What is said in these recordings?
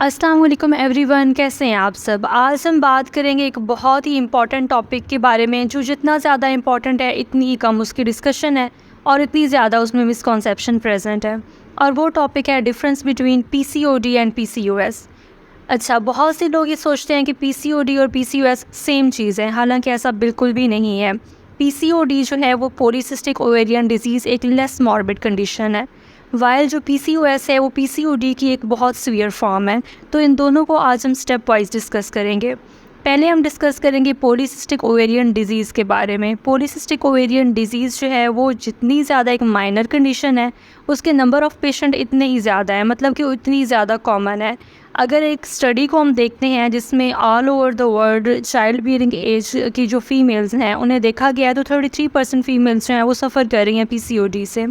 अस्सलाम वालेकुम एवरीवन, कैसे हैं आप सब। आज हम बात करेंगे एक बहुत ही इम्पॉर्टेंट टॉपिक के बारे में जो जितना ज़्यादा इम्पॉर्टेंट है इतनी ही कम उसकी डिस्कशन है और इतनी ज़्यादा उसमें मिसकॉन्सेप्शन प्रेजेंट है। और वो टॉपिक है difference between PCOD and PCOS. अच्छा, बहुत से लोग ये सोचते हैं कि पीसीओडी और पीसीओएस सेम चीज़ है, हालांकि ऐसा बिल्कुल भी नहीं है। पीसीओडी जो है वो पॉलीसिस्टिक ओवेरियन डिजीज़ एक लेस मॉर्बिड कंडीशन है, वाइल जो पीसीओएस है वो पीसीओडी की एक बहुत सीवियर फॉर्म है। तो इन दोनों को आज हम स्टेप वाइज डिस्कस करेंगे। पहले हम डिस्कस करेंगे पॉलीसिस्टिक ओवेरियन डिजीज़ के बारे में। पॉलीसिस्टिक ओवेरियन डिजीज़ जो है वो जितनी ज़्यादा एक माइनर कंडीशन है उसके नंबर ऑफ़ पेशेंट इतने ही ज़्यादा है, मतलब कि उतनी ज़्यादा कॉमन है। अगर एक स्टडी को हम देखते हैं जिसमें all over the world child bearing age की जो फीमेल्स हैं उन्हें देखा गया है, तो 33% फीमेल्स जो हैं वो सफ़र कर रही हैं पीसीओडी से।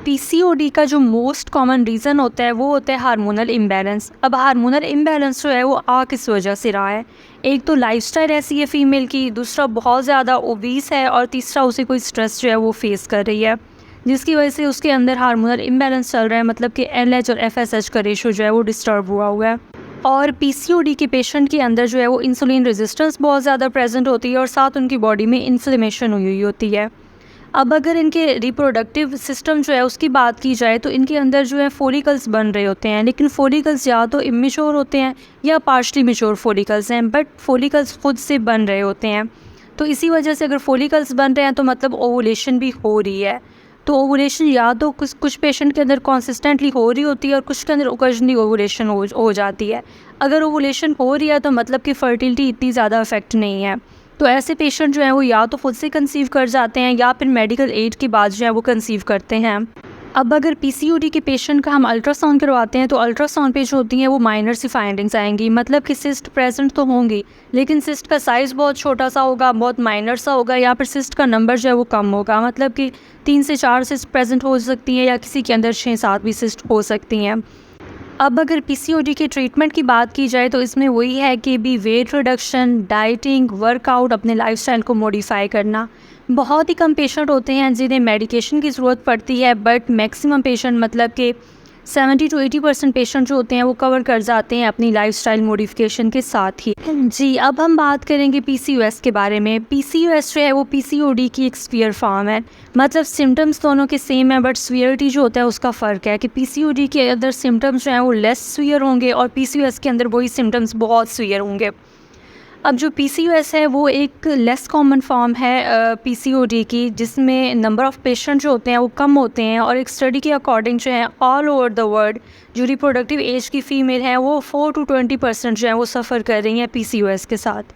पीसीओडी का जो मोस्ट कॉमन रीज़न होता है वो होता है हार्मोनल इम्बैलेंस। अब हार्मोनल इम्बैलेंस जो है वो किस वजह से रहा है। एक तो लाइफस्टाइल ऐसी है फ़ीमेल की, दूसरा बहुत ज़्यादा ओबीस है, और तीसरा उसे कोई स्ट्रेस जो है वो फेस कर रही है जिसकी वजह से उसके अंदर हार्मोनल इम्बैलेंस चल रहा है, मतलब कि एलएच और एफएसएच का रेशो जो है वो डिस्टर्ब हुआ है। और पीसीओडी के पेशेंट के अंदर जो है वो इंसुलिन रेजिस्टेंस बहुत ज़्यादा प्रेजेंट होती है और साथ उनकी बॉडी में इन्फ्लेमेशन हुई होती है। अब अगर इनके रिप्रोडक्टिव सिस्टम जो है उसकी बात की जाए तो इनके अंदर जो है फोलिकल्स बन रहे होते हैं, लेकिन फोलिकल्स या तो इमेच्योर होते हैं या पार्शली मेच्योर फोलिकल्स हैं, बट फोलिकल्स खुद से बन रहे होते हैं। तो इसी वजह से अगर फोलिकल्स बन रहे हैं तो मतलब ओवुलेशन भी हो रही है। तो ओवुलेशन या तो कुछ पेशेंट के अंदर कॉन्सिस्टेंटली हो रही होती है और कुछ के अंदर ओकेजनली ओवुलेशन हो जाती है। अगर ओवुलेशन हो रही है तो मतलब कि फर्टिलिटी इतनी ज़्यादा अफेक्ट नहीं है। तो ऐसे पेशेंट जो हैं वो या तो खुद से कंसीव कर जाते हैं या फिर मेडिकल एड के बाद जो है वो कंसीव करते हैं। अब अगर पीसीओडी के पेशेंट का हम अल्ट्रासाउंड करवाते हैं तो अल्ट्रासाउंड पे जो होती हैं वो माइनर सी फाइंडिंग्स आएंगी, मतलब कि सिस्ट प्रेजेंट तो होंगी लेकिन सिस्ट का साइज़ बहुत छोटा सा होगा, बहुत माइनर सा होगा, या फिर सिस्ट का नंबर जो है वो कम होगा, मतलब कि 3 से 4 सिस्ट प्रेजेंट हो सकती हैं या किसी के अंदर 6-7 भी सिस्ट हो सकती हैं। अब अगर पीसीओडी के ट्रीटमेंट की बात की जाए तो इसमें वही है कि भी वेट रिडक्शन, डाइटिंग, वर्कआउट, अपने लाइफस्टाइल को मॉडिफाई करना। बहुत ही कम पेशेंट होते हैं जिन्हें मेडिकेशन की ज़रूरत पड़ती है, बट मैक्सिमम पेशेंट, मतलब कि 70 to 80% पेशेंट जो होते हैं वो कवर कर जाते हैं अपनी लाइफस्टाइल मॉडिफिकेशन के साथ ही। जी, अब हम बात करेंगे पीसीओएस के बारे में। पीसीओएस जो है वो पीसीओडी की एक सीवियर फॉर्म है, मतलब सिम्टम्स दोनों के सेम है बट सीवियरिटी जो होता है उसका फ़र्क है कि पीसीओडी के अंदर सिम्टम्स जो हैं वो लेस सीवियर होंगे और पीसीओएस के अंदर वही सिम्टम्स बहुत सीवियर होंगे। अब जो पीसीओएस है वो एक लेस कॉमन फॉर्म है पीसीओडी की, जिसमें नंबर ऑफ़ पेशेंट जो होते हैं वो कम होते हैं, और एक स्टडी के अकॉर्डिंग जो है ऑल ओवर द वर्ल्ड जो रिप्रोडक्टिव एज की फ़ीमेल हैं वो 4 to 20% जो है वो सफ़र कर रही हैं पीसीओएस के साथ।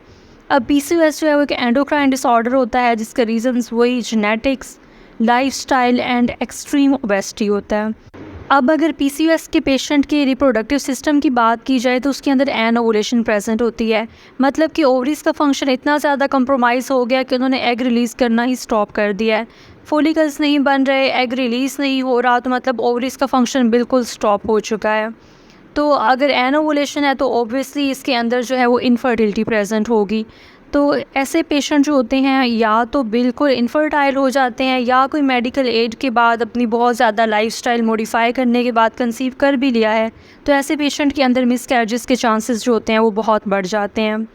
अब पीसीओएस जो है वो एक एंडोक्राइन डिसऑर्डर होता है जिसका रीजंस वही genetics, lifestyle and extreme obesity होता है। अब अगर पीसीओएस के पेशेंट के रिप्रोडक्टिव सिस्टम की बात की जाए तो उसके अंदर एनओवुलेशन प्रेजेंट होती है, मतलब कि ओवरीज का फंक्शन इतना ज़्यादा कंप्रोमाइज़ हो गया कि उन्होंने एग रिलीज़ करना ही स्टॉप कर दिया है। फोलिकल्स नहीं बन रहे, एग रिलीज़ नहीं हो रहा, तो मतलब ओवरीज का फंक्शन बिल्कुल स्टॉप हो चुका है। तो अगर एनओवुलेशन है तो ऑब्वियसली इसके अंदर जो है वो इनफर्टिलिटी प्रेजेंट होगी। तो ऐसे पेशेंट जो होते हैं या तो बिल्कुल इनफर्टाइल हो जाते हैं या कोई मेडिकल एड के बाद अपनी बहुत ज़्यादा लाइफस्टाइल मॉडिफाई करने के बाद कंसीव कर भी लिया है, तो ऐसे पेशेंट के अंदर मिसकैरेजेस के चांसेस जो होते हैं वो बहुत बढ़ जाते हैं।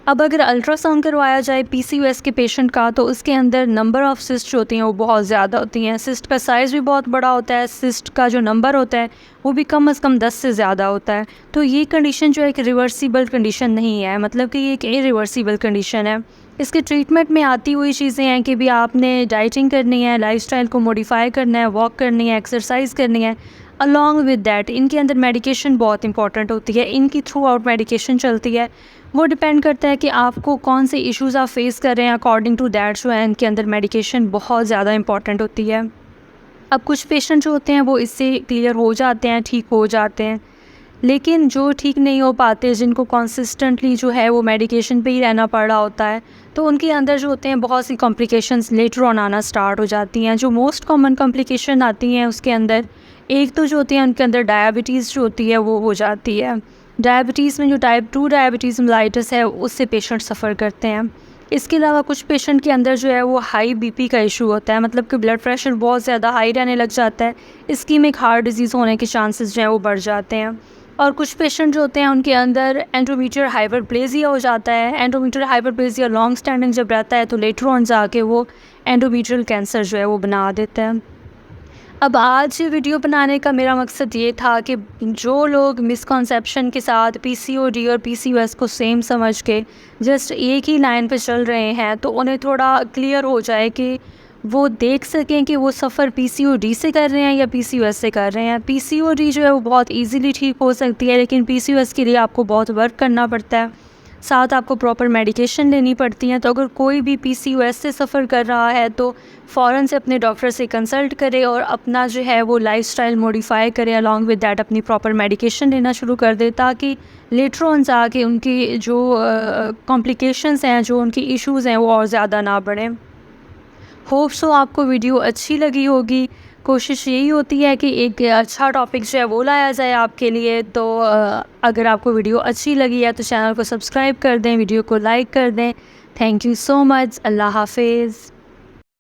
अब अगर अल्ट्रासाउंड करवाया जाए पीसीओएस के पेशेंट का तो उसके अंदर नंबर ऑफ़ सिस्ट जो होती हैं वो बहुत ज़्यादा होती हैं। सिस्ट का साइज़ भी बहुत बड़ा होता है, सिस्ट का जो नंबर होता है वो भी कम से कम 10 से ज़्यादा होता है। तो ये कंडीशन जो है एक रिवर्सिबल कंडीशन नहीं है, मतलब कि ये एक इरिवर्सिबल कंडीशन है। इसके ट्रीटमेंट में आती हुई चीज़ें हैं कि भी आपने डाइटिंग करनी है, लाइफस्टाइल को मॉडिफाई करना है, वॉक करनी है, एक्सरसाइज करनी है। अलॉन्ग विद दैट इनके अंदर मेडिकेशन बहुत इंपॉर्टेंट होती है, इनकी थ्रू आउट मेडिकेशन चलती है। वो डिपेंड करता है कि आपको कौन से इश्यूज़ आप फेस कर रहे हैं, अकॉर्डिंग टू दैट जो है इनके अंदर मेडिकेशन बहुत ज़्यादा इंपॉर्टेंट होती है। अब कुछ पेशेंट जो होते हैं वो इससे क्लियर हो जाते हैं, ठीक हो जाते हैं, लेकिन जो ठीक नहीं हो पाते, जिनको कंसिस्टेंटली जो है वो मेडिकेशन पे ही रहना पड़ रहा होता है, तो उनके अंदर जो होते हैं बहुत सी कॉम्प्लिकेशंस लेटर ऑन आना स्टार्ट हो जाती हैं। जो मोस्ट कॉमन कॉम्प्लिकेशन आती हैं उसके अंदर एक तो जो होती है उनके अंदर डायबिटीज़ जो होती है वो हो जाती है। डायबिटीज़ में जो टाइप 2 डायबिटीज़ मेलाइटिस है उससे पेशेंट सफ़र करते हैं। इसके अलावा कुछ पेशेंट के अंदर जो है वो हाई बीपी का इशू होता है, मतलब कि ब्लड प्रेशर बहुत ज़्यादा हाई रहने लग जाता है। इस्कीमिक हार्ट डिजीज़ होने के चांसेस जो हैं वो बढ़ जाते हैं। और कुछ पेशेंट जो होते हैं उनके अंदर एंडोमेट्रियल हाइपरप्लेजिया हो जाता है। एंडोमेट्रियल हाइपरप्लेजिया लॉन्ग स्टैंडिंग जब रहता है तो लेटर ऑन जाके वो एंडोमेट्रियल कैंसर जो है वो बना देता है। अब आज वीडियो बनाने का मेरा मकसद ये था कि जो लोग मिसकॉन्सेप्शन के साथ पीसीओडी और पीसीओएस को सेम समझ के जस्ट एक ही लाइन पे चल रहे हैं, तो उन्हें थोड़ा क्लियर हो जाए कि वो देख सकें कि वो सफ़र पीसीओडी से कर रहे हैं या पीसीओएस से कर रहे हैं। पीसीओडी जो है वो बहुत इजीली ठीक हो सकती है, लेकिन पीसीओएस के लिए आपको बहुत वर्क करना पड़ता है, साथ आपको प्रॉपर मेडिकेशन लेनी पड़ती हैं। तो अगर कोई भी पीसीओएस से सफ़र कर रहा है तो फ़ौरन से अपने डॉक्टर से कंसल्ट करे और अपना जो है वो लाइफस्टाइल मॉडिफाई करे, अलॉन्ग विद दैट अपनी प्रॉपर मेडिकेशन लेना शुरू कर दे, ताकि लेटर ऑन जाके उनकी जो कॉम्प्लिकेशंस हैं, जो उनकी इश्यूज़ हैं वो और ज़्यादा ना बढ़ें। होप सो आपको वीडियो अच्छी लगी होगी। कोशिश यही होती है कि एक अच्छा टॉपिक जो है वो लाया जाए आपके लिए। तो अगर आपको वीडियो अच्छी लगी है तो चैनल को सब्सक्राइब कर दें, वीडियो को लाइक कर दें। Thank you so much. अल्लाह हाफिज़।